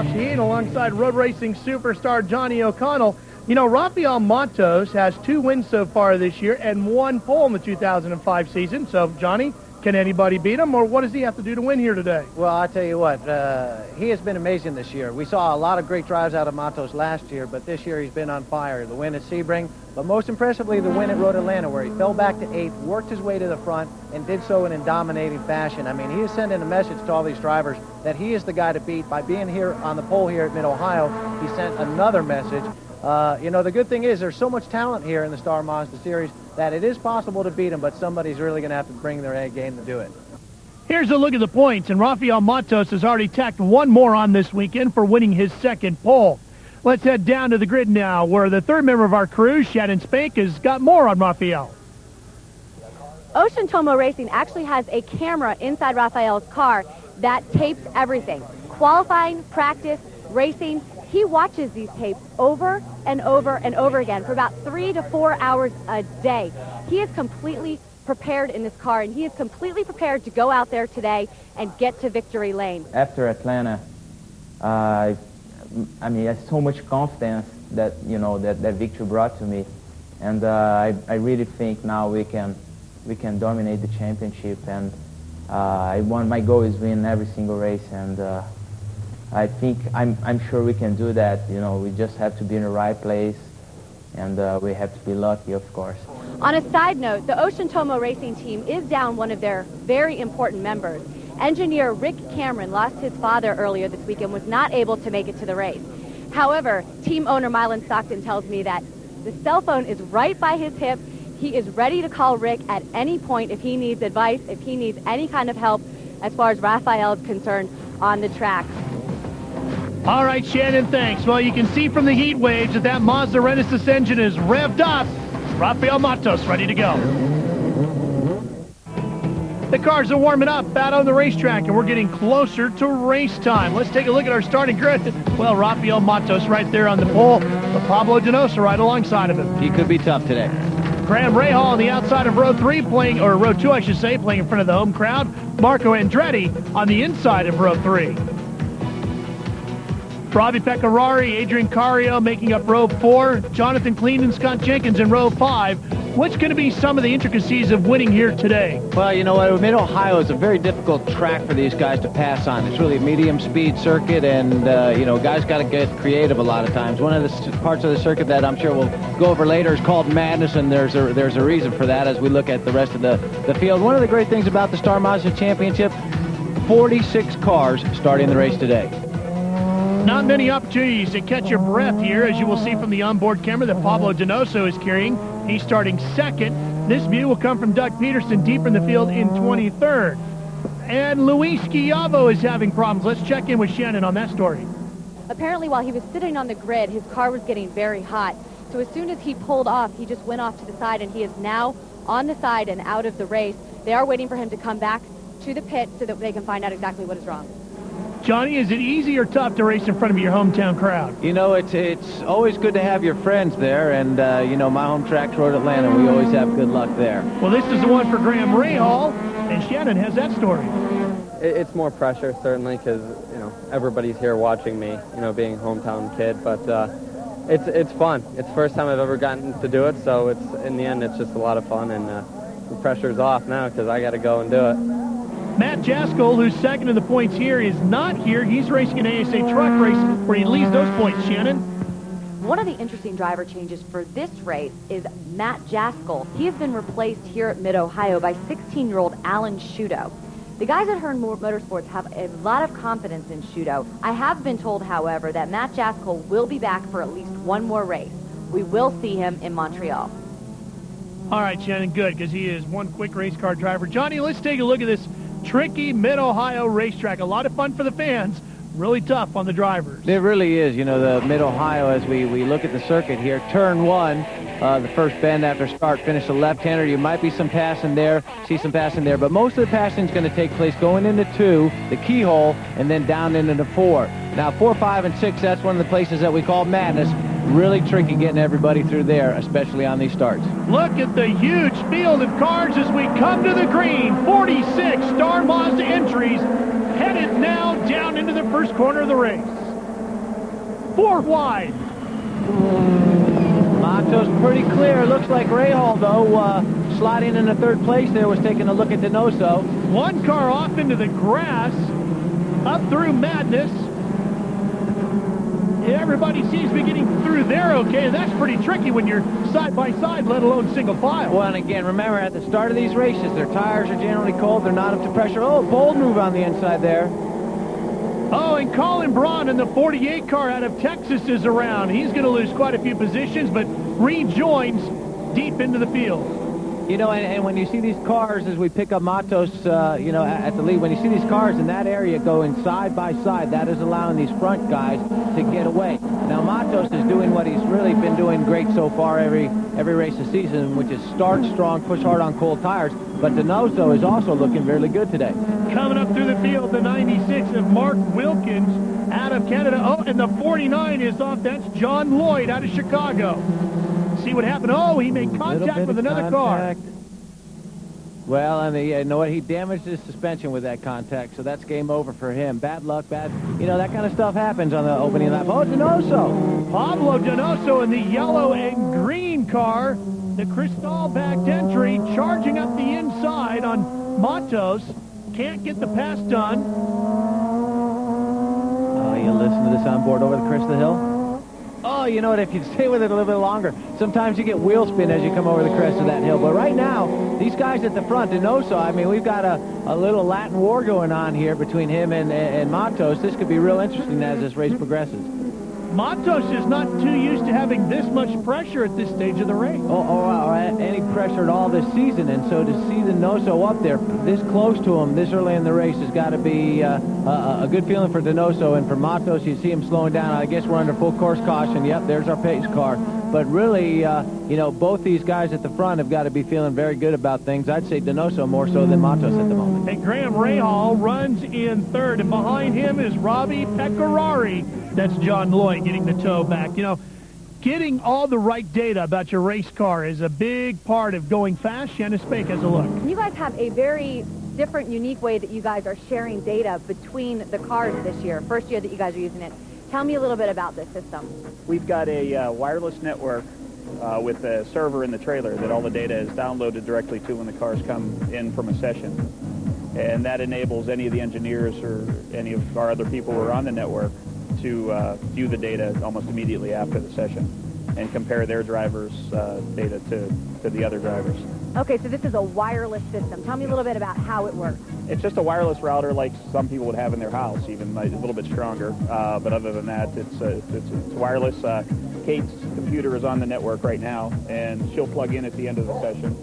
Ralph Sheehan alongside road racing superstar Johnny O'Connell. You know, Rafael Matos has 2 wins so far this year and 1 pole in the 2005 season. So, Johnny, can anybody beat him, or what does he have to do to win here today? Well, I'll tell you what, he has been amazing this year. We saw a lot of great drives out of Matos last year, but this year he's been on fire. The win at Sebring, but most impressively, the win at Road Atlanta, where he fell back to 8th, worked his way to the front, and did so in a dominating fashion. I mean, he is sending a message to all these drivers that he is the guy to beat. By being here on the pole here at Mid-Ohio, he sent another message. You know, the good thing is there's so much talent here in the Star Mazda Series that it is possible to beat him, but somebody's really going to have to bring their A game to do it. Here's a look at the points, and Rafael Matos has already tacked 1 more on this weekend for winning his 2nd pole. Let's head down to the grid now, where the 3rd member of our crew, Shannon Spank, has got more on Rafael. Ocean Tomo Racing actually has a camera inside Rafael's car that tapes everything. Qualifying, practice, racing. He watches these tapes over and over and over again for about 3 to 4 hours a day. He is completely prepared in this car, and he is completely prepared to go out there today and get to victory lane. After Atlanta, I mean, I had so much confidence that, you know, that victory brought to me. And I really think now we can dominate the championship. And my goal is win every single race. And I think I'm sure we can do that. You know, we just have to be in the right place, and we have to be lucky, of course. On a side note, the Ocean Tomo Racing team is down one of their very important members. Engineer Rick Cameron lost his father earlier this week and was not able to make it to the race. However, team owner Mylan Stockton tells me that the cell phone is right by his hip. He is ready to call Rick at any point if he needs advice, if he needs any kind of help as far as Rafael is concerned on the track. All right, Shannon, thanks. Well, you can see from the heat waves that Mazda Renesis engine is revved up. Rafael Matos ready to go. The cars are warming up out on the racetrack, and we're getting closer to race time. Let's take a look at our starting grid. Well, Rafael Matos right there on the pole, but Pablo Donoso right alongside of him. He could be tough today. Graham Rahal on the outside of row 3 playing, or row 2 I should say, playing in front of the home crowd. Marco Andretti on the inside of row 3. Ravi Pecorari, Adrian Cario making up row 4. Jonathan Clean and Scott Jenkins in row 5. What's going to be some of the intricacies of winning here today? Well, you know what, Mid-Ohio is a very difficult track for these guys to pass on. It's really a medium-speed circuit, and, you know, guys got to get creative a lot of times. One of the parts of the circuit that I'm sure we'll go over later is called Madness, and there's a reason for that as we look at the rest of the field. One of the great things about the Star Mazda Championship, 46 cars starting the race today. Not many opportunities to catch your breath here, as you will see from the onboard camera that Pablo Donoso is carrying. He's starting 2nd. This view will come from Doug Peterson deeper in the field in 23rd. And Luis Schiavo is having problems. Let's check in with Shannon on that story. Apparently, while he was sitting on the grid, his car was getting very hot. So as soon as he pulled off, he just went off to the side, and he is now on the side and out of the race. They are waiting for him to come back to the pit so that they can find out exactly what is wrong. Johnny, is it easy or tough to race in front of your hometown crowd? You know, it's always good to have your friends there, and, you know, my home track's Road Atlanta. We always have good luck there. Well, this is the one for Graham Rahal, and Shannon has that story. It's more pressure, certainly, because, you know, everybody's here watching me, you know, being a hometown kid, but it's fun. It's the first time I've ever gotten to do it, so in the end, it's just a lot of fun, and the pressure's off now because I got to go and do it. Matt Jaskol, who's 2nd in the points here, is not here. He's racing an ASA truck race where he leads those points, Shannon. One of the interesting driver changes for this race is Matt Jaskol. He has been replaced here at Mid-Ohio by 16-year-old Alan Shudo. The guys at Hearn Motorsports have a lot of confidence in Shudo. I have been told, however, that Matt Jaskol will be back for at least one more race. We will see him in Montreal. All right, Shannon, good, because he is one quick race car driver. Johnny, let's take a look at this tricky Mid-Ohio racetrack. A lot of fun for the fans. Really tough on the drivers. It really is. You know, the Mid-Ohio, as we look at the circuit here, turn 1, the first bend after start, finish the left-hander. You might be some passing there, see some passing there, but most of the passing is going to take place going into 2, the keyhole, and then down into the 4. Now, 4, 5, and 6, that's one of the places that we call Madness. Really tricky getting everybody through there, especially on these starts. Look at the huge field of cars as we come to the green. 46 Star Mazda entries headed now down into the first corner of the race. 4 wide. Matos pretty clear. Looks like Rahal, though, sliding in the third place there, was taking a look at Donoso. One car off into the grass, up through Madness. Everybody seems to be getting through there okay, and that's pretty tricky when you're side by side, let alone single file. Well, and again, remember, at the start of these races, their tires are generally cold. They're not up to pressure. Oh, bold move on the inside there. Oh, and Colin Braun in the 48 car out of Texas is around. He's going to lose quite a few positions, but rejoins deep into the field. You know, and when you see these cars, as we pick up Matos, you know, at the lead, when you see these cars in that area going side by side, that is allowing these front guys to get away. Now, Matos is doing what he's really been doing great so far every race this season, which is start strong, push hard on cold tires. But Donoso is also looking really good today. Coming up through the field, the 96 of Mark Wilkins out of Canada. Oh, and the 49 is off. That's John Lloyd out of Chicago. See what happened. Oh, he made contact with another car. Well, I mean, you know what? He damaged his suspension with that contact, so that's game over for him. Bad luck, you know, that kind of stuff happens on the opening lap. Oh, Donoso. Pablo Donoso in the yellow and green car. The Cristal-backed entry charging up the inside on Matos. Can't get the pass done. Oh, you listen to this on board over the crest of the hill? Oh, you know what, if you stay with it a little bit longer, sometimes you get wheel spin as you come over the crest of that hill. But right now, these guys at the front, Donoso, I mean, we've got a little Latin war going on here between him and Matos. This could be real interesting as this race progresses. Matos is not too used to having this much pressure at this stage of the race. Or any pressure at all this season, and so to see the Donoso up there this close to him this early in the race has got to be a good feeling for Donoso. And for Matos, you see him slowing down. I guess we're under full course caution. Yep, there's our pace car. But really, you know, both these guys at the front have got to be feeling very good about things. I'd say Donoso more so than Matos at the moment. And Graham Rahal runs in third, and behind him is Robbie Pecorari. That's John Lloyd getting the tow back. You know, getting all the right data about your race car is a big part of going fast. Shannon Spake has a look. You guys have a very different, unique way that you guys are sharing data between the cars this year. First year that you guys are using it. Tell me a little bit about this system. We've got a wireless network with a server in the trailer that all the data is downloaded directly to when the cars come in from a session. And that enables any of the engineers or any of our other people who are on the network to view the data almost immediately after the session and compare their drivers' data to the other drivers. Okay, so this is a wireless system. Tell me a little bit about how it works. It's just a wireless router like some people would have in their house, even a little bit stronger. But other than that, it's wireless. Kate's computer is on the network right now, and she'll plug in at the end of the session.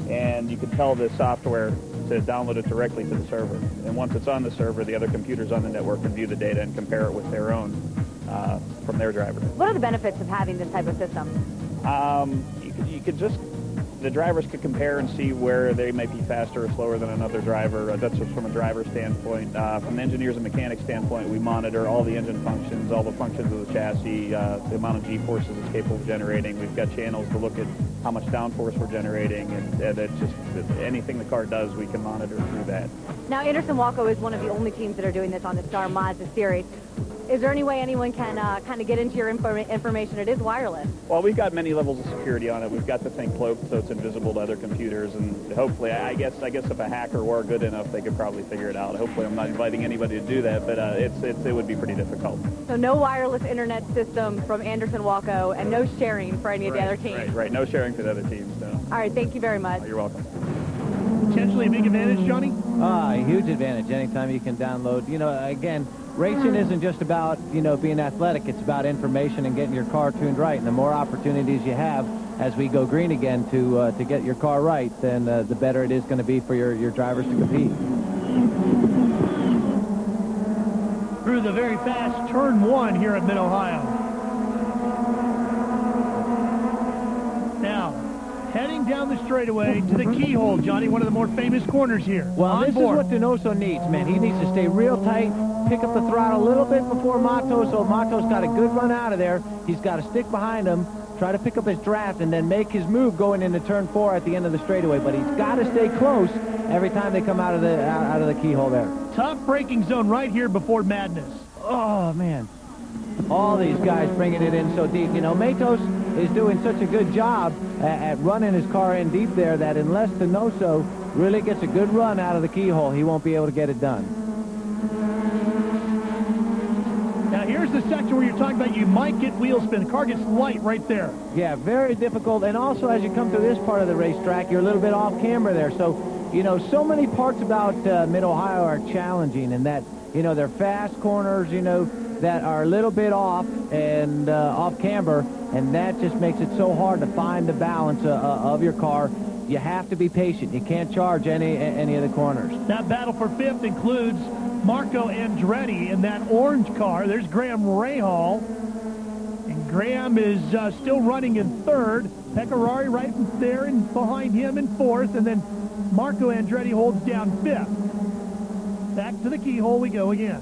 And you can tell the software to download it directly to the server. And once it's on the server, the other computers on the network can view the data and compare it with their own from their driver. What are the benefits of having this type of system? You could just, the drivers could compare and see where they might be faster or slower than another driver. That's just from a driver standpoint. From the engineers and mechanics standpoint, we monitor all the engine functions, all the functions of the chassis, the amount of G-forces it's capable of generating. We've got channels to look at how much downforce we're generating, and it's just anything the car does, we can monitor through that. Now, Anderson Walco is one of the only teams that are doing this on the Star Mazda series. Is there any way anyone can kind of get into your information? It is wireless. Well, we've got many levels of security on it. We've got the thing cloaked so it's invisible to other computers, and hopefully, I guess if a hacker were good enough, they could probably figure it out. Hopefully, I'm not inviting anybody to do that, but it would be pretty difficult. So no wireless internet system from Anderson Walco, and no sharing for any of the other teams. Right. No sharing for the other teams, no. All right, thank you very much. Oh, you're welcome. Potentially a big advantage, Johnny? A huge advantage anytime you can download. You know, again, racing isn't just about, you know, being athletic. It's about information and getting your car tuned right. And the more opportunities you have as we go green again to get your car right, then the better it is going to be for your drivers to compete. Through the very fast turn one here at Mid-Ohio. Now, heading down the straightaway to the keyhole, Johnny, one of the more famous corners here. Well, this is what Donoso needs, man. He needs to stay real tight, pick up the throttle a little bit before Matos, so Matos got a good run out of there. He's got to stick behind him, try to pick up his draft, and then make his move going into turn 4 at the end of the straightaway. But he's got to stay close every time they come out of the keyhole there. Tough braking zone right here before Madness. Oh, man. All these guys bringing it in so deep. You know, Matos is doing such a good job at running his car in deep there that unless Donoso really gets a good run out of the keyhole, he won't be able to get it done. Now here's the section where you're talking about you might get wheel spin. The car gets light right there. Yeah, very difficult. And also, as you come to this part of the racetrack, you're a little bit off camber there. So, you know, so many parts about Mid-Ohio are challenging in that, you know, they're fast corners, you know, that are a little bit off and off camber, and that just makes it so hard to find the balance of your car. You have to be patient. You can't charge any of the corners. That battle for fifth includes Marco Andretti in that orange car. There's Graham Rahal. And Graham is still running in third. Pecorari right there and behind him in fourth. And then Marco Andretti holds down fifth. Back to the keyhole we go again.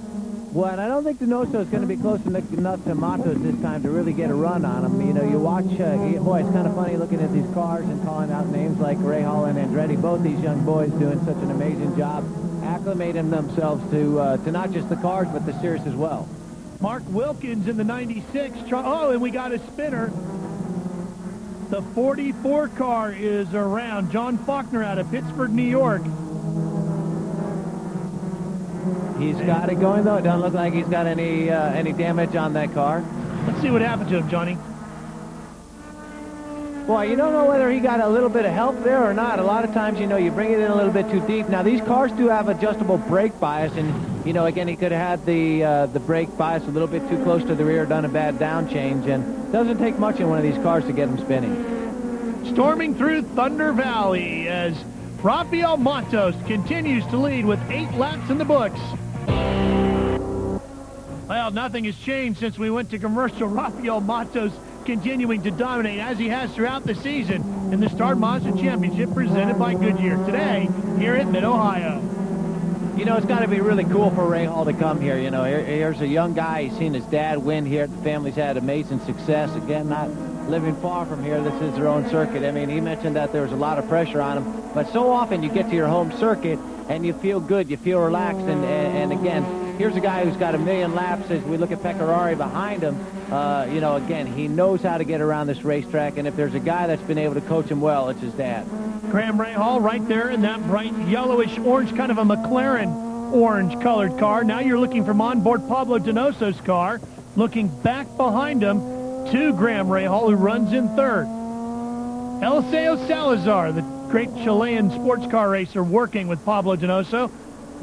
Well, and I don't think Donoso is going to be close enough to Matos this time to really get a run on him. You know, you watch, boy, it's kind of funny looking at these cars and calling out names like Rahal and Andretti. Both these young boys doing such an amazing job acclimating themselves to not just the cars, but the series as well. Mark Wilkins in the 96. Oh, and we got a spinner. The 44 car is around. John Faulkner out of Pittsburgh, New York. He's got it going, though. It doesn't look like he's got any damage on that car. Let's see what happened to him, Johnny. Boy, you don't know whether he got a little bit of help there or not. A lot of times, you know, you bring it in a little bit too deep. Now, these cars do have adjustable brake bias, and, you know, again, he could have had the brake bias a little bit too close to the rear, done a bad down change, and it doesn't take much in one of these cars to get him spinning. Storming through Thunder Valley as Rafael Matos continues to lead with 8 laps in the books. Well, nothing has changed since we went to commercial. Rafael Matos continuing to dominate as he has throughout the season in the Star Mazda Championship presented by Goodyear today here at Mid-Ohio. You know, it's got to be really cool for Rahal to come here. You know, here's a young guy. He's seen his dad win here. The family's had amazing success. Again, not living far from here. This is their own circuit. I mean, he mentioned that there was a lot of pressure on him. But so often you get to your home circuit and you feel good. You feel relaxed. And again, here's a guy who's got 1,000,000 laps. As we look at Pecorari behind him, you know, again, he knows how to get around this racetrack. And if there's a guy that's been able to coach him well, it's his dad. Graham Rahal right there in that bright yellowish orange, kind of a McLaren orange colored car. Now you're looking from onboard Pablo Donoso's car, looking back behind him to Graham Rahal, who runs in third. Eliseo Salazar, the great Chilean sports car racer, working with Pablo Donoso.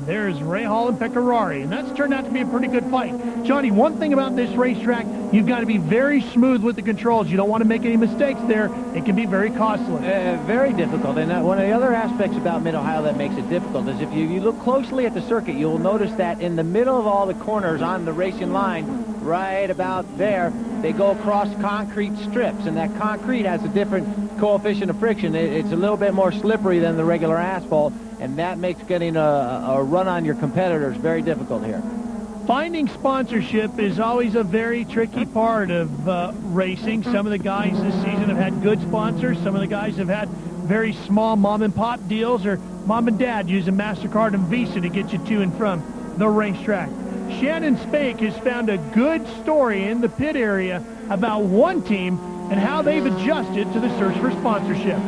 There's Rahal and Pecorari, and that's turned out to be a pretty good fight. Johnny, one thing about this racetrack, you've got to be very smooth with the controls. You don't want to make any mistakes there. It can be very costly. Very difficult. And one of the other aspects about Mid-Ohio that makes it difficult is if you look closely at the circuit, you'll notice that in the middle of all the corners on the racing line, right about there, they go across concrete strips, and that concrete has a different coefficient of friction. It's a little bit more slippery than the regular asphalt, and that makes getting a run on your competitors very difficult here. Finding sponsorship is always a very tricky part of racing. Some of the guys this season have had good sponsors. Some of the guys have had very small mom-and-pop deals, or mom and dad using MasterCard and Visa to get you to and from the racetrack. Shannon Spake has found a good story in the pit area about one team and how they've adjusted to the search for sponsorship.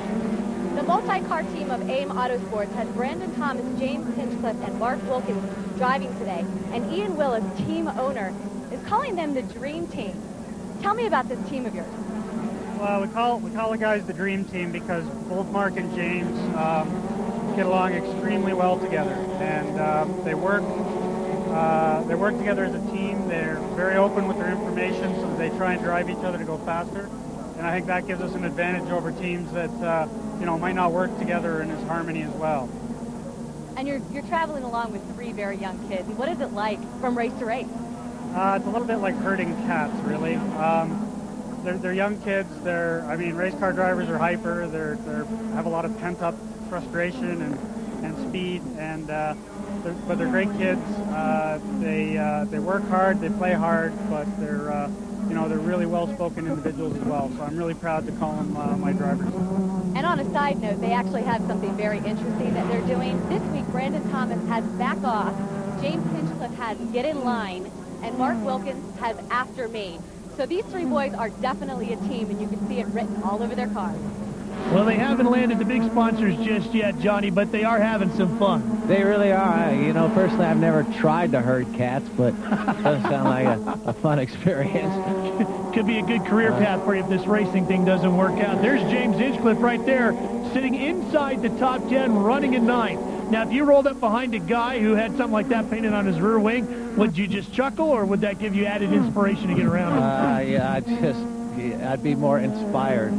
The multi-car team of AIM Autosports has Brandon Thomas, James Hinchcliffe, and Mark Wilkins driving today. And Ian Willis, team owner, is calling them the Dream Team. Tell me about this team of yours. Well, we call the guys the Dream Team because both Mark and James get along extremely well together, and they work together as a team. They're very open with their information, so they try and drive each other to go faster. And I think that gives us an advantage over teams that might not work together in as harmony as well. And you're traveling along with 3 very young kids. What is it like from race to race? It's a little bit like herding cats, really. They're young kids. Race car drivers are hyper. They have a lot of pent-up frustration and speed, but they're great kids. They work hard, they play hard, but they're really well-spoken individuals as well. So I'm really proud to call them my drivers. And on a side note, they actually have something very interesting that they're doing. This week, Brandon Thomas has back off. James Hinchcliffe has get in line. and Mark Wilkins has After Me. So these three boys are definitely a team, and you can see it written all over their cars. Well, they haven't landed the big sponsors just yet, Johnny, but they are having some fun. They really are. You know, personally, I've never tried to herd cats, but it does sound like a fun experience. Could be a good career path for you if this racing thing doesn't work out. There's James Inchcliffe right there, sitting inside the top 10, running in 9th. Now, if you rolled up behind a guy who had something like that painted on his rear wing, would you just chuckle, or would that give you added inspiration to get around him? Yeah, I'd be more inspired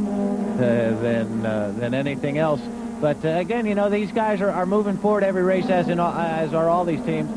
than anything else. But again, you know, these guys are moving forward every race, as are all these teams.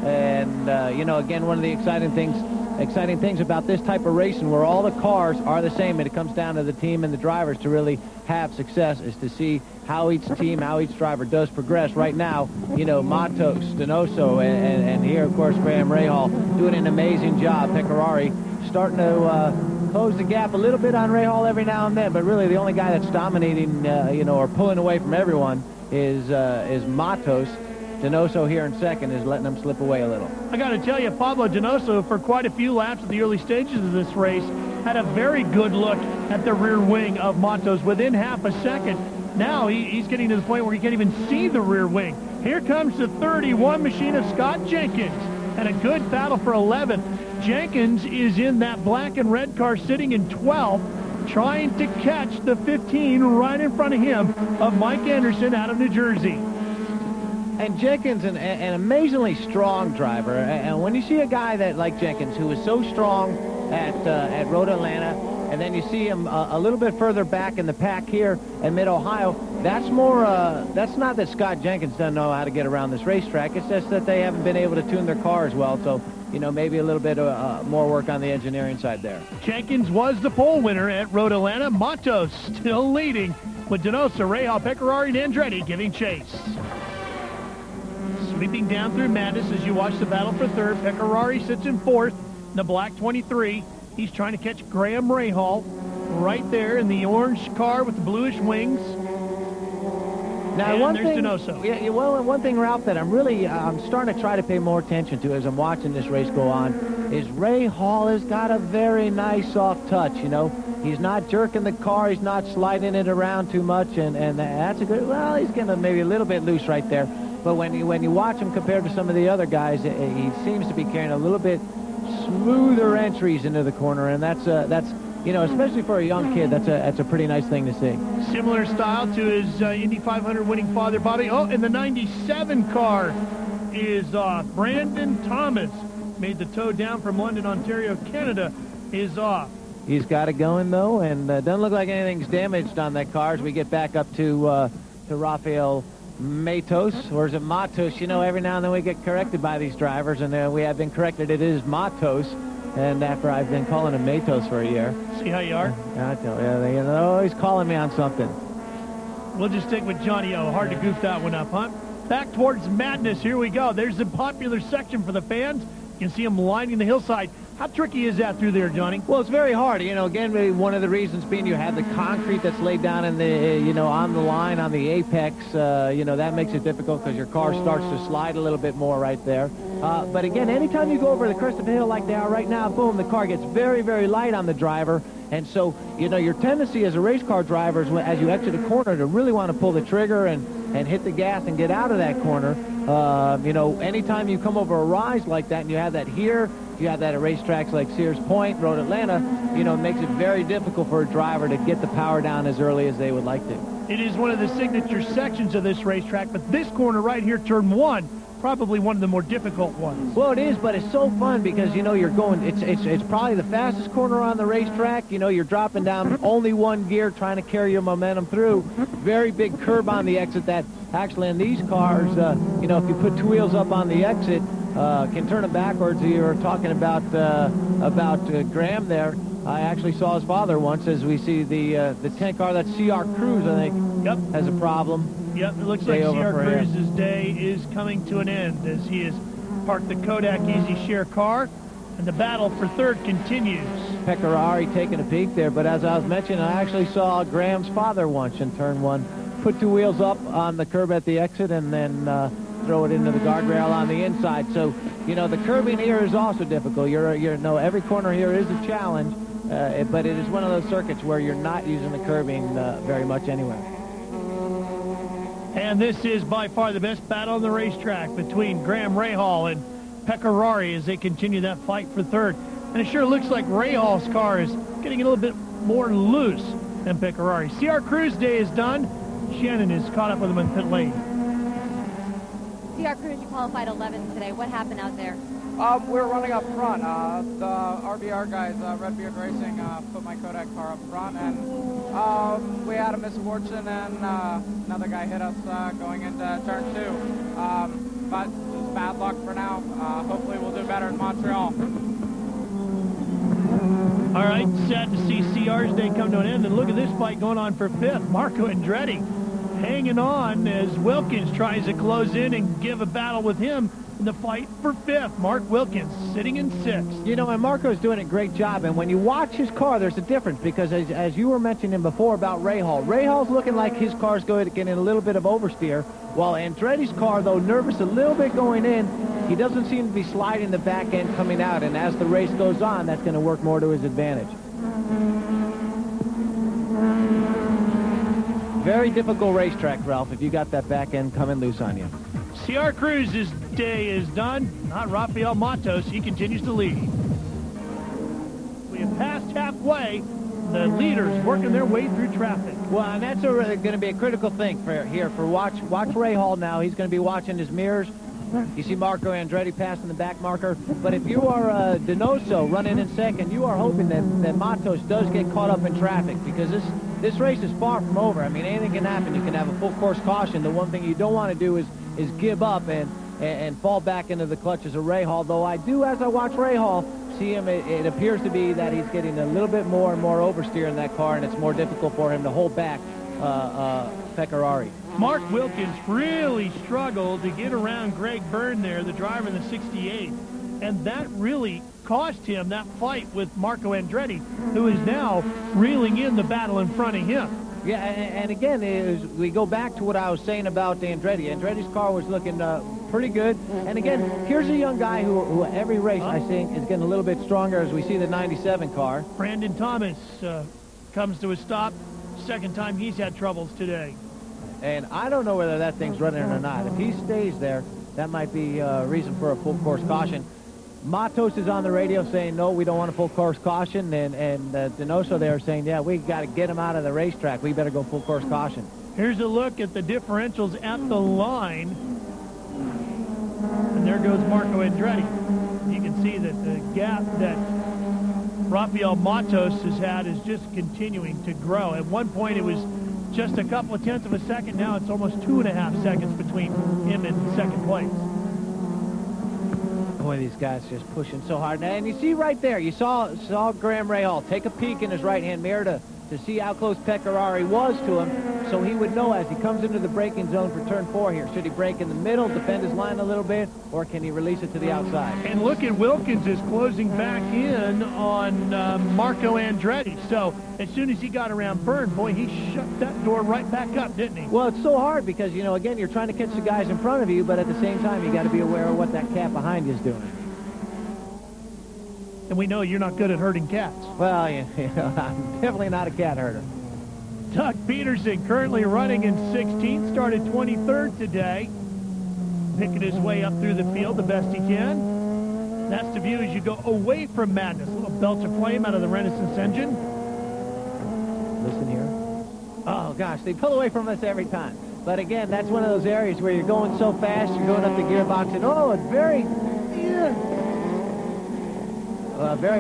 And you know, again, one of the exciting things about this type of racing, where all the cars are the same, and it comes down to the team and the drivers to really have success, is to see how each team, how each driver does progress. Right now, you know, Matos, Donoso, and here, of course, Graham Rahal doing an amazing job. Pecorari starting to close the gap a little bit on Rahal every now and then, but really the only guy that's dominating, you know, or pulling away from everyone is Matos. Donoso here in second is letting them slip away a little. I got to tell you, Pablo Donoso, for quite a few laps at the early stages of this race, had a very good look at the rear wing of Matos within half a second. Now he's getting to the point where he can't even see the rear wing. Here comes the 31 machine of Scott Jenkins, and a good battle for 11th. Jenkins is in that black and red car sitting in 12th, trying to catch the 15 right in front of him of Mike Anderson out of New Jersey. And Jenkins, an amazingly strong driver. And when you see a guy that like Jenkins, who is so strong at Road Atlanta, and then you see him a little bit further back in the pack here in Mid-Ohio, that's more, that's not that Scott Jenkins doesn't know how to get around this racetrack. It's just that they haven't been able to tune their car as well. So, you know, maybe a little bit more work on the engineering side there. Jenkins was the pole winner at Road Atlanta. Matos still leading, with Donoso, Rahal, Pecorari, and Andretti giving chase. Sweeping down through Matos as you watch the battle for third. Pecorari sits in 4th in the black 23. He's trying to catch Graham Rahal right there in the orange car with the bluish wings. Now, and there's Donoso. Yeah, well, and one thing, Ralph, that I'm starting to try to pay more attention to as I'm watching this race go on is Rahal has got a very nice soft touch, you know. He's not jerking the car. He's not sliding it around too much, and that's a good, well, he's getting maybe a little bit loose right there. But when you watch him compared to some of the other guys, he seems to be carrying a little bit smoother entries into the corner, and that's you know, especially for a young kid, that's a pretty nice thing to see. Similar style to his Indy 500 winning father, Bobby. Oh, and the 97 car is off. Brandon Thomas made the tow down from London, Ontario, Canada, is off. He's got it going, though, and doesn't look like anything's damaged on that car as we get back up to Rafael Matos, or is it Matos? You know, every now and then we get corrected by these drivers, and we have been corrected. It is Matos, and after I've been calling him Matos for a year. See how you are? I tell you, they're always calling me on something. We'll just stick with Johnny O. Hard to goof that one up, huh? Back towards Madness. Here we go. There's the popular section for the fans. You can see them lining the hillside. How tricky is that through there, Johnny? Well, it's very hard. You know, again, one of the reasons being you have the concrete that's laid down in the, you know, on the line, on the apex. You know, that makes it difficult because your car starts to slide a little bit more right there. But again, anytime you go over the crest of a hill like they are right now, boom, the car gets very, very light on the driver. And so, you know, your tendency as a race car driver is as you exit a corner to really want to pull the trigger and hit the gas and get out of that corner. You know, anytime you come over a rise like that, and you have that here, you have that at racetracks like Sears Point, Road Atlanta, you know, it makes it very difficult for a driver to get the power down as early as they would like to. It is one of the signature sections of this racetrack, but this corner right here, turn 1, probably one of the more difficult ones. Well, it is, but it's so fun because, you know, you're going, it's probably the fastest corner on the racetrack. You know, you're dropping down only one gear, trying to carry your momentum through. Very big curb on the exit that actually in these cars, you know, if you put 2 wheels up on the exit, can turn it backwards. You were talking about Graham there. I actually saw his father once as we see the 10 car, that CR Cruise, I think, yep, has a problem. Yep, it looks like CR Cruz's day is coming to an end as he has parked the Kodak Easy Share car, and the battle for third continues. Pecorari taking a peek there, but as I was mentioning, I actually saw Graham's father once in turn 1 put 2 wheels up on the curb at the exit and then throw it into the guardrail on the inside. So, you know, the curbing here is also difficult. Every corner here is a challenge, but it is one of those circuits where you're not using the curbing very much anyway. And this is by far the best battle on the racetrack between Graham Rahal and Pecorari as they continue that fight for third. And it sure looks like Rahal's car is getting a little bit more loose than Pecorari. CR Cruz day is done. Shannon is caught up with him in pit lane. CR Cruz, you qualified 11th today. What happened out there? We're running up front. The RBR guys, Redbeard Racing, put my Kodak car up front, and we had a misfortune, and another guy hit us going into turn 2. But just bad luck for now. Hopefully we'll do better in Montreal. All right, sad to see CR's day come to an end. And look at this fight going on for 5th. Marco Andretti hanging on as Wilkins tries to close in and give a battle with him in the fight for 5th. Mark Wilkins sitting in 6th. You know, and Marco's doing a great job. And when you watch his car, there's a difference because as you were mentioning before about Rahal's looking like his car's going to get in a little bit of oversteer, while Andretti's car, though nervous a little bit going in, he doesn't seem to be sliding the back end coming out. And as the race goes on, that's going to work more to his advantage. Very difficult racetrack, Ralph, if you got that back end coming loose on you. CR Cruz's day is done. Not Rafael Matos. He continues to lead. We have passed halfway. The leaders working their way through traffic. Well, and that's going to be a critical thing for watch Rahal now. He's going to be watching his mirrors. You see Marco Andretti passing the back marker. But if you are Donoso running in second, you are hoping that Matos does get caught up in traffic because this race is far from over. I mean, anything can happen. You can have a full course caution. The one thing you don't want to do is give up and fall back into the clutches of Rahal. Though I do, as I watch Rahal, see him, it appears to be that he's getting a little bit more and more oversteer in that car, and it's more difficult for him to hold back Pecorari. Mark Wilkins really struggled to get around Greg Byrne there, the driver in the 68. And that really cost him that fight with Marco Andretti, who is now reeling in the battle in front of him. Yeah, and again, we go back to what I was saying about Andretti. Andretti's car was looking pretty good. And again, here's a young guy who every race, I think, is getting a little bit stronger as we see the 97 car. Brandon Thomas comes to a stop. Second time he's had troubles today. And I don't know whether that thing's running or not. If he stays there, that might be a reason for a full course caution. Matos is on the radio saying, no, we don't want a full course caution. And Donoso there saying, yeah, we got to get him out of the racetrack. We better go full course caution. Here's a look at the differentials at the line. And there goes Marco Andretti. You can see that the gap that Rafael Matos has had is just continuing to grow. At one point, it was just a couple of tenths of a second. Now it's almost 2.5 seconds between him and second place. Boy, these guys just pushing so hard. And you see right there, you saw Graham Rahal take a peek in his right-hand mirror to see how close Pecorari was to him, so he would know as he comes into the braking zone for turn 4 here. Should he brake in the middle, defend his line a little bit, or can he release it to the outside? And look at Wilkins is closing back in on Marco Andretti. So as soon as he got around Byrne, boy, he shut that door right back up, didn't he? Well, it's so hard because, you know, again, you're trying to catch the guys in front of you, but at the same time, you got to be aware of what that cat behind you is doing. And we know you're not good at herding cats. Well, you know, I'm definitely not a cat herder. Doug Peterson currently running in 16th, started 23rd today. Picking his way up through the field the best he can. That's the view as you go away from Madness. A little belch of flame out of the Renaissance engine. Listen here. Oh, gosh, they pull away from us every time. But again, that's one of those areas where you're going so fast, you're going up the gearbox, and oh, it's very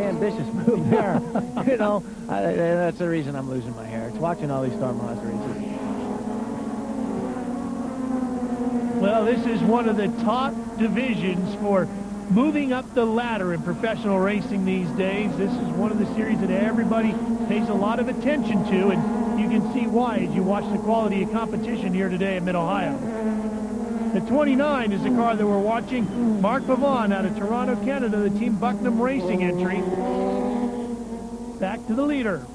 ambitious move there. You know, that's the reason I'm losing my hair. It's watching all these Star Mazda races. Well, this is one of the top divisions for moving up the ladder in professional racing these days. This is one of the series that everybody pays a lot of attention to, and you can see why as you watch the quality of competition here today in Mid-Ohio. The 29 is the car that we're watching. Mark Pavon out of Toronto, Canada, the Team Bucknam Racing entry. Back to the leader.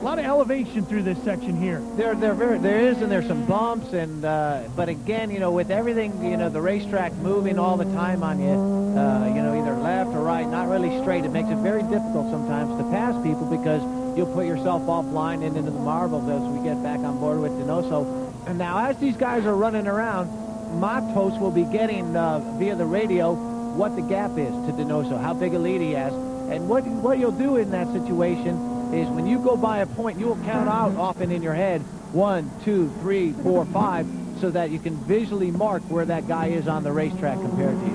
lot of elevation through this section here. There is, and there's some bumps, and but again, you know, with everything, you know, the racetrack moving all the time on you, you know, either left or right, not really straight, it makes it very difficult sometimes to pass people because you'll put yourself offline and into the marbles as we get back on board with Donoso. And now, as these guys are running around, Matos will be getting via the radio what the gap is to Donoso, how big a lead he has, and what you'll do in that situation is when you go by a point, you'll count out often in your head 1, 2, 3, 4, 5, so that you can visually mark where that guy is on the racetrack compared to you.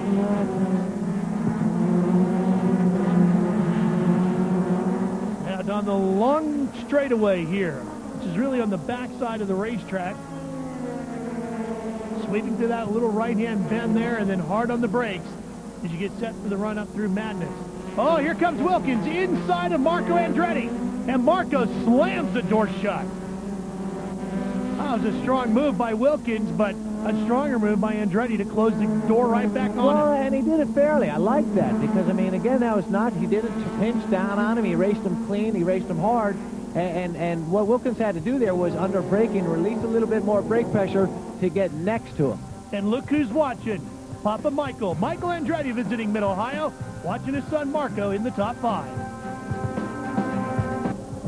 And on the long straightaway here, which is really on the backside of the racetrack, sweeping through that little right-hand bend there and then hard on the brakes as you get set for the run up through Madness. Oh, here comes Wilkins inside of Marco Andretti, and Marco slams the door shut. That was a strong move by Wilkins, but a stronger move by Andretti to close the door right back on Well, him. and he did it fairly. I like that because, I mean, again, that was not, he didn't pinch down on him. He raced him clean. He raced him hard. And what Wilkins had to do there was, under braking, release a little bit more brake pressure to get next to him. And look who's watching. Papa Michael Andretti visiting Mid-Ohio, watching his son Marco in the top 5.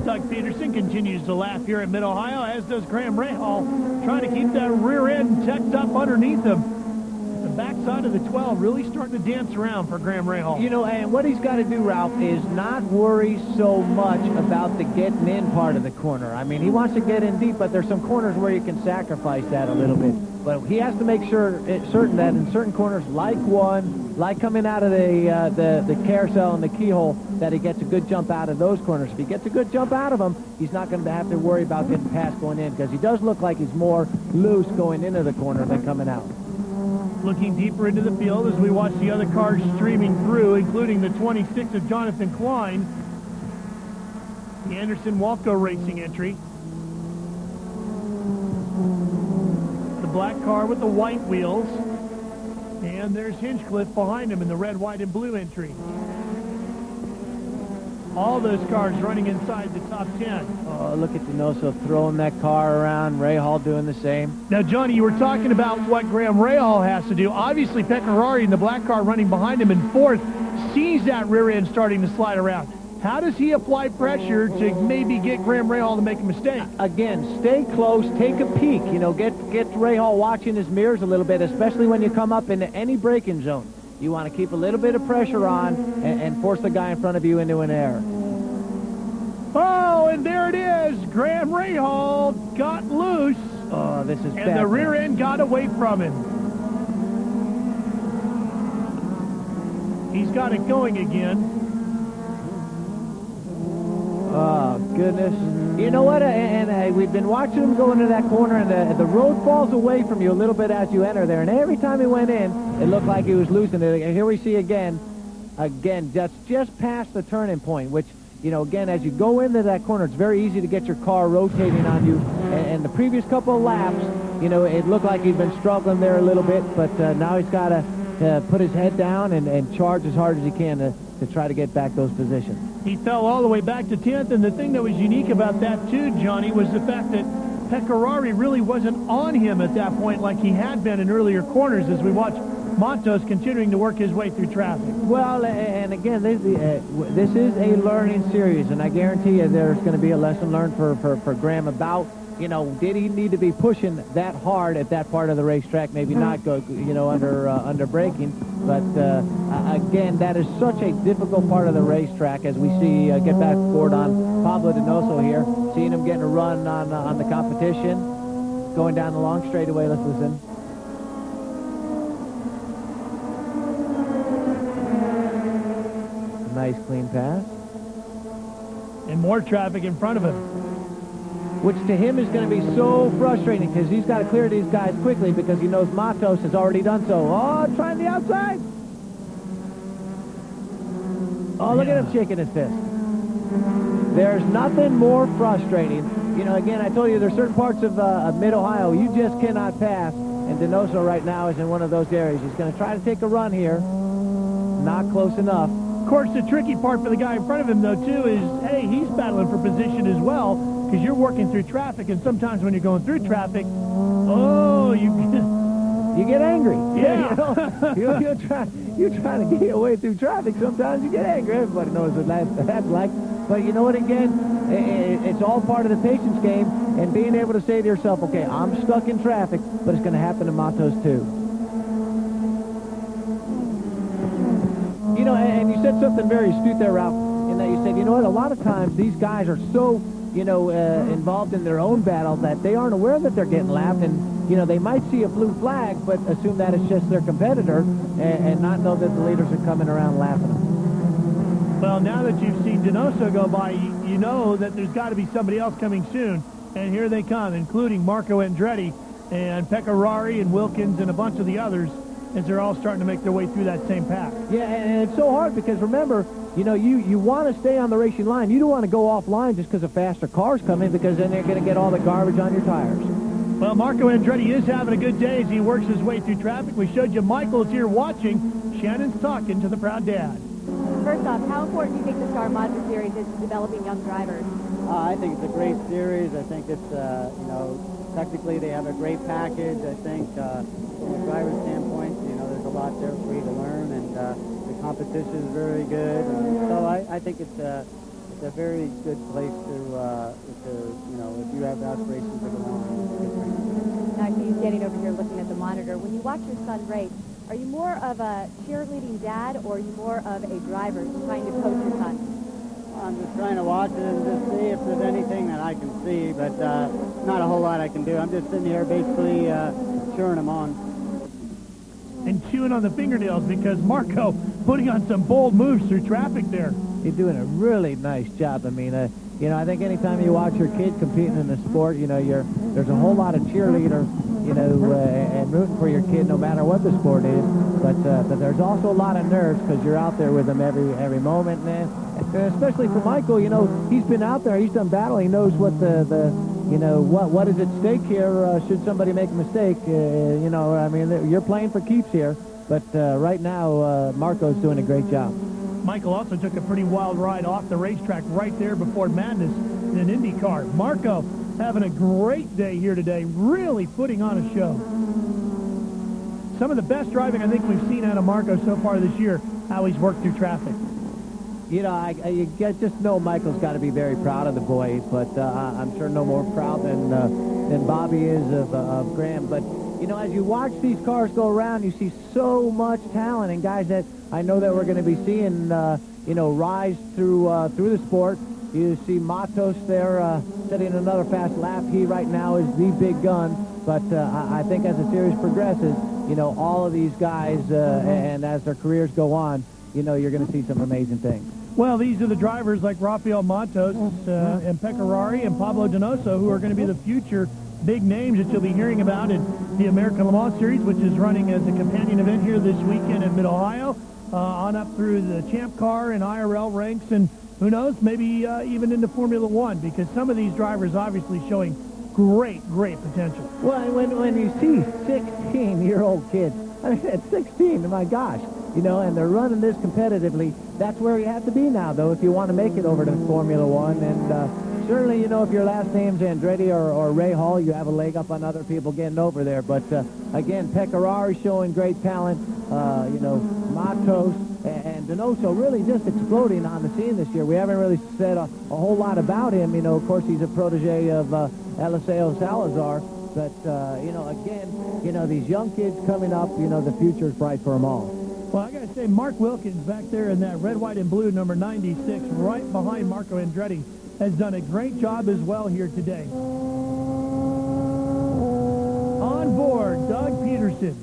Doug Peterson continues to laugh here at Mid-Ohio, as does Graham Rahal, trying to keep that rear end tucked up underneath him. The backside of the 12 really starting to dance around for Graham Rahal. You know, and what he's got to do, Ralph, is not worry so much about the getting in part of the corner. I mean, he wants to get in deep, but there's some corners where you can sacrifice that a little bit. But he has to make certain that in certain corners, like one, like coming out of the carousel and the keyhole, that he gets a good jump out of those corners. If he gets a good jump out of them, he's not going to have to worry about getting past going in, because he does look like he's more loose going into the corner than coming out. Looking deeper into the field as we watch the other cars streaming through, including the 26 of Jonathan Klein, the Anderson Walco Racing entry. The black car with the white wheels. And there's Hinchcliffe behind him in the red, white, and blue entry. All those cars running inside the top 10. Oh, look at Donoso throwing that car around. Rahal doing the same. Now, Johnny, you were talking about what Graham Rahal has to do. Obviously, Pecorari in the black car running behind him in fourth sees that rear end starting to slide around. How does he apply pressure to maybe get Graham Rahal to make a mistake? Again, stay close, take a peek. You know, get Rahal watching his mirrors a little bit, especially when you come up into any braking zone. You want to keep a little bit of pressure on and force the guy in front of you into an error. Oh, and there it is. Graham Rahal got loose. Oh, this is bad. And the rear end got away from him. He's got it going again. Oh, goodness. You know what? And we've been watching him go into that corner, and the road falls away from you a little bit as you enter there. And every time he went in, it looked like he was losing it. And here we see again, just past the turning point, which, you know, again, as you go into that corner, it's very easy to get your car rotating on you. And the previous couple of laps, you know, it looked like he'd been struggling there a little bit, but now he's got to put his head down and charge as hard as he can to try to get back those positions. He fell all the way back to 10th, and the thing that was unique about that, too, Johnny, was the fact that Pecorari really wasn't on him at that point like he had been in earlier corners as we watch Matos continuing to work his way through traffic. Well, and again, this is a learning series, and I guarantee you there's going to be a lesson learned for Graham about, you know, did he need to be pushing that hard at that part of the racetrack? Maybe not go, you know, under braking. But again, that is such a difficult part of the racetrack as we see get back forward on Pablo Donoso here, seeing him getting a run on the competition, going down the long straightaway. Let's listen. Nice clean pass. And more traffic in front of him. Which to him is going to be so frustrating because he's got to clear these guys quickly because he knows Matos has already done so. Oh, trying the outside. Oh, look at him shaking his fist. There's nothing more frustrating. You know, again, I told you there's certain parts of Mid-Ohio you just cannot pass, and Donoso right now is in one of those areas. He's going to try to take a run here. Not close enough. Of course, the tricky part for the guy in front of him, though, too, is, hey, he's battling for position as well, because you're working through traffic, and sometimes when you're going through traffic, oh, you get angry. Yeah. You're trying to get your way through traffic. Sometimes you get angry. Everybody knows what that's like. But you know what, again, it's all part of the patience game, and being able to say to yourself, okay, I'm stuck in traffic, but it's going to happen to Matos too. You know, and you said something very astute there, Ralph, in that you said, you know what, a lot of times these guys are so, involved in their own battle that they aren't aware that they're getting lapped, and they might see a blue flag, but assume that it's just their competitor and not know that the leaders are coming around lapping them. Well, now that you've seen Donoso go by, you know that there's got to be somebody else coming soon. And here they come, including Marco Andretti and Pecorari and Wilkins and a bunch of the others, as they're all starting to make their way through that same pack. Yeah, and it's so hard because, remember, you want to stay on the racing line. You don't want to go offline just because a faster car's coming, because then they're going to get all the garbage on your tires. Well, Marco Andretti is having a good day as he works his way through traffic. We showed you Michael's here watching. Shannon's talking to the proud dad. First off, how important do you think the Star Mazda Series is to developing young drivers? I think it's a great series. I think it's, technically they have a great package. I think from a driver's standpoint, there's a lot there for you to learn, and the competition is very good. And so I think it's a very good place to if you have aspirations to go on. Now, I see you standing over here looking at the monitor. When you watch your son race, are you more of a cheerleading dad, or are you more of a driver trying to coach your son? I'm just trying to watch it and just see if there's anything that I can see, but not a whole lot I can do. I'm just sitting here basically cheering him on. And chewing on the fingernails, because Marco putting on some bold moves through traffic there. You're doing a really nice job. I mean, I think anytime you watch your kid competing in the sport, there's a whole lot of cheerleader, and rooting for your kid no matter what the sport is. But there's also a lot of nerves because you're out there with them every moment, man. And especially for Michael, he's been out there, he's done battle, he knows what what is at stake here should somebody make a mistake. You're playing for keeps here, but right now Marco's doing a great job. Michael also took a pretty wild ride off the racetrack right there before Madness in an Indy car. Marco having a great day here today, really putting on a show. Some of the best driving I think we've seen out of Marco so far this year, how he's worked through traffic. You just know Michael's got to be very proud of the boys, but I'm sure no more proud than Bobby is of Graham. But, as you watch these cars go around, you see so much talent and guys that I know that we're going to be seeing, rise through the sport. You see Matos there setting another fast lap. He right now is the big gun, but I think as the series progresses, all of these guys, and as their careers go on, you're going to see some amazing things. Well, these are the drivers like Rafael Matos and Pecorari and Pablo Donoso, who are going to be the future big names that you'll be hearing about in the American Le Mans Series, which is running as a companion event here this weekend in Mid-Ohio, on up through the Champ Car and IRL ranks, and who knows, maybe even into Formula One, because some of these drivers obviously showing great potential. Well, when you see 16-year-old kids, I mean, at 16, my gosh, and they're running this competitively, that's where you have to be now, though, if you want to make it over to Formula One. And certainly, if your last name's Andretti or Ray Hall, you have a leg up on other people getting over there. But, again, Pecorari showing great talent, Matos and Donoso really just exploding on the scene this year. We haven't really said a whole lot about him. Of course, he's a protege of Eliseo Salazar. But, again, these young kids coming up, the future's bright for them all. Well, I got to say, Mark Wilkins back there in that red, white, and blue, number 96, right behind Marco Andretti, has done a great job as well here today. On board, Doug Peterson,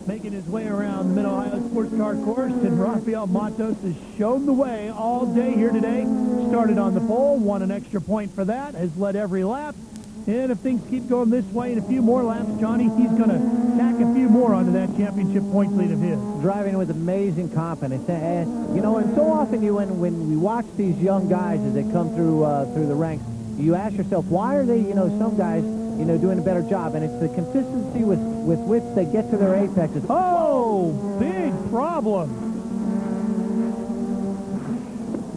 making his way around the Mid-Ohio Sports Car Course, and Rafael Matos has shown the way all day here today. Started on the pole, won an extra point for that, has led every lap. And if things keep going this way in a few more laps, Johnny, he's going to tack a few more onto that championship points lead of his. Driving with amazing confidence. And so often when we watch these young guys as they come through the ranks, you ask yourself, why are they, some guys, doing a better job? And it's the consistency with which they get to their apexes. Oh, big problem.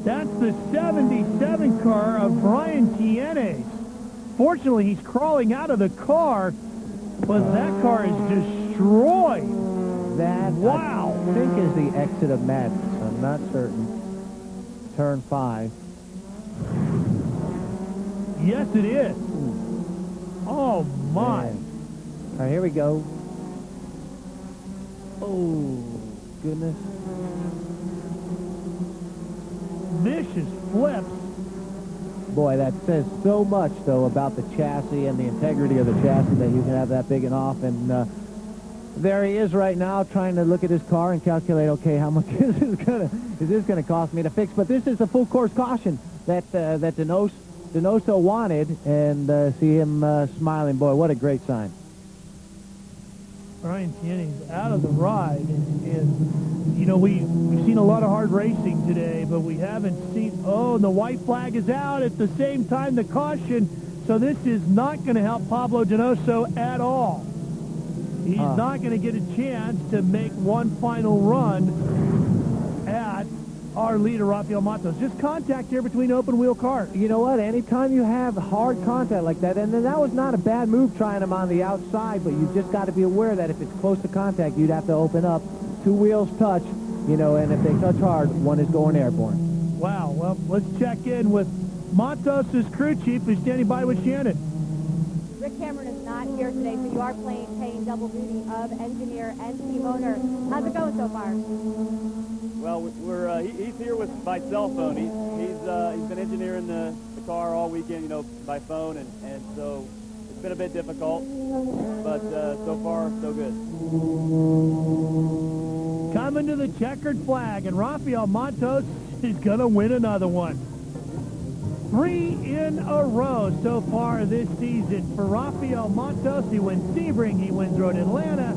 That's the 77 car of Brian Tienes. Fortunately, he's crawling out of the car, but that car is destroyed. That, wow. I think, is the exit of Matos. I'm not certain. Turn 5. Yes, it is. Oh, my. Man. All right, here we go. Oh, goodness. Vicious flips. Boy, that says so much, though, about the chassis and the integrity of the chassis that you can have that big and off. And there he is right now trying to look at his car and calculate, okay, how much is this gonna cost me to fix? But this is the full course caution that Donoso wanted, and see him smiling. Boy, what a great sign. Brian Tierney's out of the ride, and you know, we've seen a lot of hard racing today, but we haven't seen, oh, and the white flag is out at the same time, the caution, so this is not going to help Pablo Donoso at all. He's not going to get a chance to make one final run at our leader, Rafael Matos. Just contact here between open-wheel cars. You know what? Anytime you have hard contact like that, and then that was not a bad move trying him on the outside, but you just got to be aware that if it's close to contact, you'd have to open up. 2 wheels touch, you know, and if they touch hard, one is going airborne. Wow. Well, let's check in with Matos' crew chief, who's standing by with Shannon. Rick Cameron is not here today, so you are paying double duty of engineer and team owner. How's it going so far? Well, he's here by cell phone. He's been engineering the car all weekend, you know, by phone, and so it's been a bit difficult, but so far so good. Coming to the checkered flag, and Rafael Matos is going to win another one. 3 in a row so far this season for Rafael Matos. He wins Sebring, he wins Road Atlanta,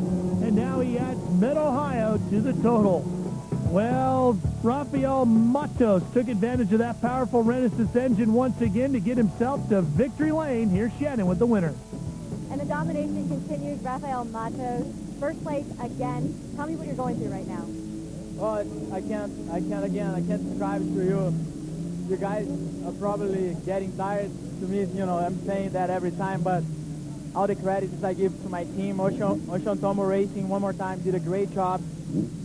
and now he adds Mid-Ohio to the total. Well, Rafael Matos took advantage of that powerful Renaissance engine once again to get himself to victory lane. Here's Shannon with the winner. And the domination continues. Rafael Matos, first place again. Tell me what you're going through right now. Well, I can't describe it to you. You guys are probably getting tired. To me, you know, I'm saying that every time, but all the credits I give to my team. Ocean Tomo Racing, one more time, did a great job.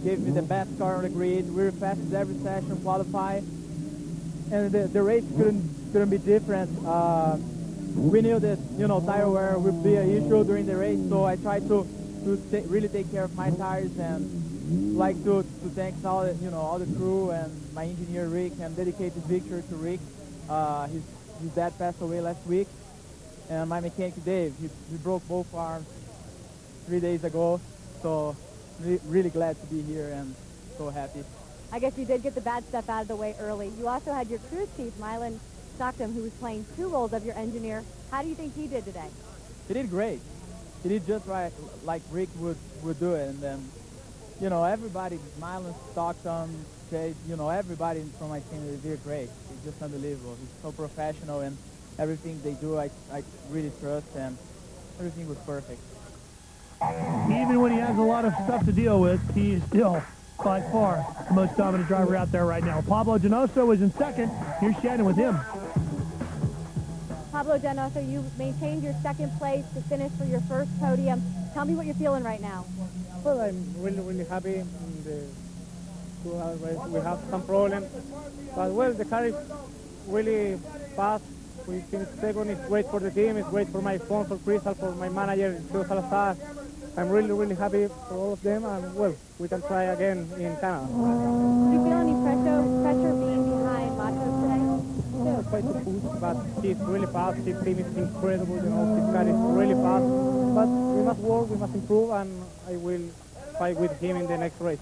Gave me the best car on the grid. We were fastest every session, qualify. And the race couldn't be different. We knew that, you know, tire wear would be an issue during the race, so I tried to really take care of my tires, and like to thank all the crew and my engineer Rick, and dedicate this victory to Rick. His dad passed away last week, and my mechanic Dave, he broke both arms 3 days ago, so really glad to be here and so happy. I guess you did get the bad stuff out of the way early. You also had your crew chief, Milan Stockton, who was playing 2 roles of your engineer. How do you think he did today? He did great. He did just right, like Rick would do it. And then, you know, everybody, Milan Stockton, Chase, you know, everybody from my team, they did great. It's just unbelievable. He's so professional, and everything they do, I really trust, and everything was perfect. Even when he has a lot of stuff to deal with, he is still, by far, the most dominant driver out there right now. Pablo Donoso is in second. Here's Shannon with him. Pablo Donoso, you maintained your second place to finish for your first podium. Tell me what you're feeling right now. Well, I'm really happy. We have some problems, but well, the car is really fast. We finished second. It's great for the team. It's great for my sponsor, Crystal, for my manager, Joe Salazar. I'm really happy for all of them, and well, we can try again in Canada. Do you feel any pressure being behind Matos today? Yeah, try to push, but he's really fast. His team is incredible. You know, his car is really fast. But we must work, we must improve, and I will fight with him in the next race.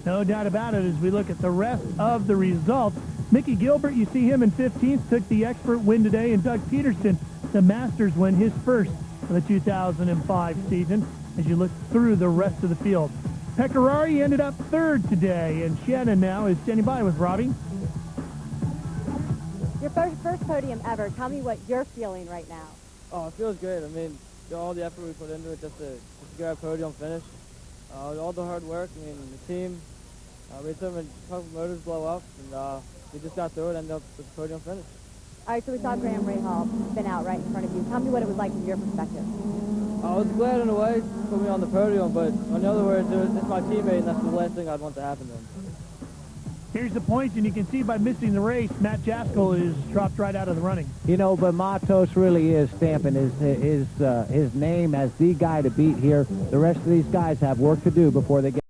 No doubt about it. As we look at the rest of the results, Mickey Gilbert, you see him in 15th, took the expert win today, and Doug Peterson, the Masters win, his first of the 2005 season. As you look through the rest of the field, Pecorari ended up third today, and Shannon now is standing by with Robbie. Your first podium ever. Tell me what you're feeling right now. Oh, it feels great. I mean, all the effort we put into it just to get our podium finish. All the hard work. I mean, the team, We saw a couple motors blow up, and we just got through it and ended up with the podium finish. All right, so we saw Graham Rahal spin out right in front of you. Tell me what it was like from your perspective. I was glad in a way to put me on the podium, but in other words, it's my teammate, and that's the last thing I'd want to happen to him. Here's the points, and you can see by missing the race, Matt Jaskell is dropped right out of the running. You know, but Matos really is stamping his name as the guy to beat here. The rest of these guys have work to do before they get